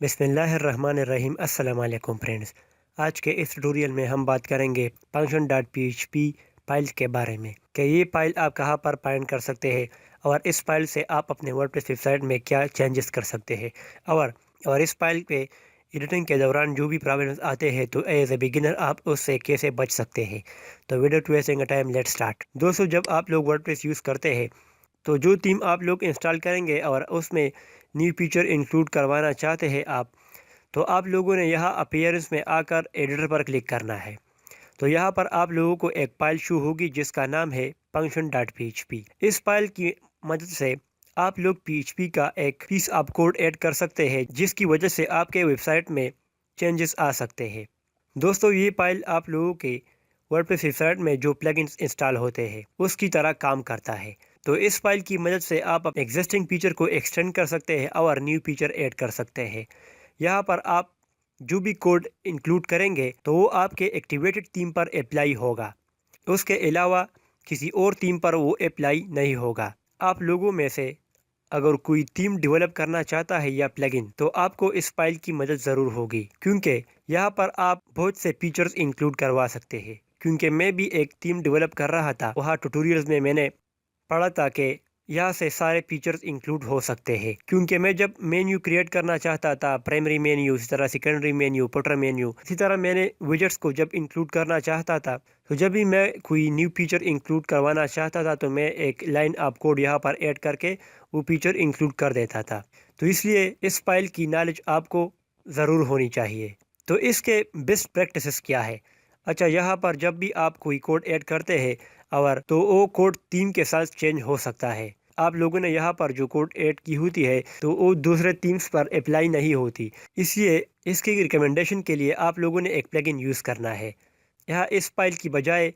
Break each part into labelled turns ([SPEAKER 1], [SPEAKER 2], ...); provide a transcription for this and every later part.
[SPEAKER 1] بسم اللہ الرحمن الرحیم۔ السلام علیکم فرینڈز، آج کے اس ٹیوٹوریل میں ہم بات کریں گے function dot P H P file کے بارے میں کہ یہ فائل آپ کہاں پر فائنڈ کر سکتے ہیں اور اس فائل سے آپ اپنے ورڈپریس ویب سائٹ میں کیا چینجز کر سکتے ہیں اور اس فائل پہ ایڈیٹنگ کے دوران جو بھی پرابلمز آتے ہیں تو ایز اے بگنر آپ اس سے کیسے بچ سکتے ہیں۔ تو video to wasting a time, let start. دوستو، جب آپ لوگ ورڈپریس یوز کرتے ہیں تو جو تھیم آپ لوگ انسٹال کریں گے اور اس میں نیو فیچر انکلوڈ کروانا چاہتے ہیں تو آپ لوگوں نے یہاں اپیئرنس میں آ کر ایڈیٹر پر کلک کرنا ہے۔ تو یہاں پر آپ لوگوں کو ایک فائل شو ہوگی جس کا نام ہے function dot P H P. اس فائل کی مدد سے آپ لوگ پی ایچ پی کا ایک پیس آف کوڈ ایڈ کر سکتے ہیں جس کی وجہ سے آپ کے ویب سائٹ میں چینجز آ سکتے ہیں۔ دوستو، یہ فائل آپ لوگوں کے ورڈپریس ویب سائٹ میں جو پلگنز انسٹال ہوتے ہیں اس کی طرح کام کرتا ہے۔ تو اس فائل کی مدد سے آپ ایگزسٹنگ فیچر کو ایکسٹینڈ کر سکتے ہیں اور نیو فیچر ایڈ کر سکتے ہیں۔ یہاں پر آپ جو بھی کوڈ انکلوڈ کریں گے تو وہ آپ کے ایکٹیویٹڈ تھیم پر اپلائی ہوگا، اس کے علاوہ کسی اور تھیم پر وہ اپلائی نہیں ہوگا۔ آپ لوگوں میں سے اگر کوئی تھیم ڈیولپ کرنا چاہتا ہے یا پلگن تو آپ کو اس فائل کی مدد ضرور ہوگی، کیونکہ یہاں پر آپ بہت سے فیچرز انکلوڈ کروا سکتے ہیں۔ کیونکہ میں بھی ایک تھیم ڈیولپ کر رہا تھا، وہاں ٹیوٹوریلز میں نے پڑھا تھا کہ یہاں سے سارے فیچرز انکلوڈ ہو سکتے ہیں۔ کیونکہ میں جب مینیو کریٹ کرنا چاہتا تھا، پرائمری مینیو، اسی طرح سیکنڈری مینیو، فوٹر مینیو، اسی طرح میں نے ویجٹس کو جب انکلوڈ کرنا چاہتا تھا تو جب بھی میں کوئی نیو فیچر انکلوڈ کروانا چاہتا تھا تو میں ایک لائن آف کوڈ یہاں پر ایڈ کر کے وہ فیچر انکلوڈ کر دیتا تھا۔ تو اس لیے اس فائل کی نالج آپ کو ضرور ہونی چاہیے۔ تو اس کے بیسٹ پریکٹسز کیا ہے؟ اچھا، یہاں پر جب بھی آپ کوئی کوڈ ایڈ کرتے ہیں تو وہ کوڈ تھیم کے ساتھ چینج ہو سکتا ہے۔ آپ لوگوں نے یہاں پر جو کوڈ ایڈ کی ہوتی ہے تو وہ دوسرے تھیمز پر اپلائی نہیں ہوتی، اس لیے اس کی ریکمنڈیشن کے لیے آپ لوگوں نے ایک پلگن یوز کرنا ہے۔ یہاں اس فائل کی بجائے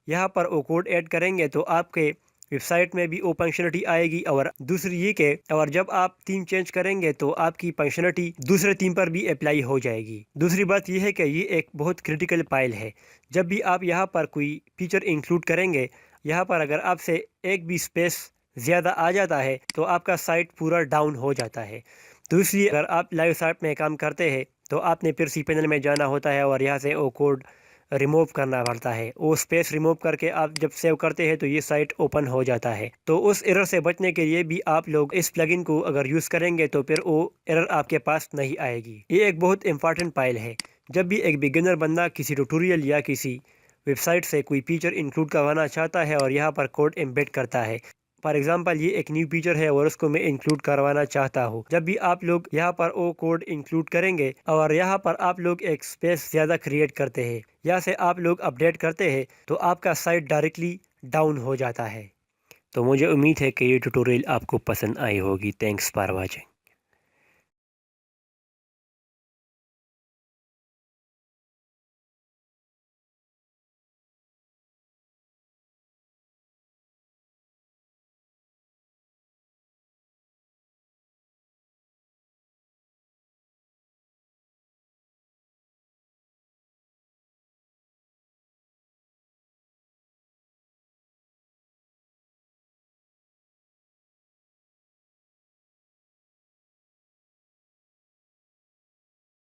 [SPEAKER 1] یہاں پر وہ کوڈ ایڈ کریں گے تو آپ کے ویب سائٹ میں بھی وہ فنکشنلٹی آئے گی، اور دوسری یہ کہ جب آپ تھیم چینج کریں گے تو آپ کی فنکشنلٹی دوسرے تھیم پر بھی اپلائی ہو جائے گی۔ دوسری بات یہ ہے کہ یہ ایک بہت کریٹیکل فائل ہے۔ جب بھی آپ یہاں پر کوئی فیچر انکلوڈ کریں گے، یہاں پر اگر آپ سے ایک بھی اسپیس زیادہ آ جاتا ہے تو آپ کا سائٹ پورا ڈاؤن ہو جاتا ہے۔ تو اس لیے اگر آپ لائیو سائٹ میں کام کرتے ہیں تو آپ نے پھر سی پینل میں جانا ہوتا ہے اور یہاں سے وہ کوڈ ریموو کرنا پڑتا ہے۔ وہ اسپیس ریموو کر کے آپ جب سیو کرتے ہیں تو یہ سائٹ اوپن ہو جاتا ہے۔ تو اس ایرر سے بچنے کے لیے بھی آپ لوگ اس پلگن کو اگر یوز کریں گے تو پھر وہ ایرر آپ کے پاس نہیں آئے گی۔ یہ ایک بہت امپارٹنٹ فائل ہے۔ جب بھی ایک بگنر بندہ کسی ٹیوٹوریل یا کسی ویب سائٹ سے کوئی فیچر انکلوڈ کروانا چاہتا ہے اور یہاں پر کوڈ ایمبیڈ کرتا ہے، فار ایگزامپل یہ ایک نیو فیچر ہے اور اس کو میں انکلوڈ کروانا چاہتا ہوں، جب بھی آپ لوگ یہاں پر وہ کوڈ انکلوڈ کریں گے اور یہاں پر آپ لوگ ایک اسپیس زیادہ کریٹ کرتے ہیں یا سے آپ لوگ اپڈیٹ کرتے ہیں تو آپ کا سائٹ ڈائریکٹلی ڈاؤن ہو جاتا ہے۔ تو مجھے امید ہے کہ یہ ٹیوٹوریل آپ کو پسند آئی ہوگی۔ Thanks for watching.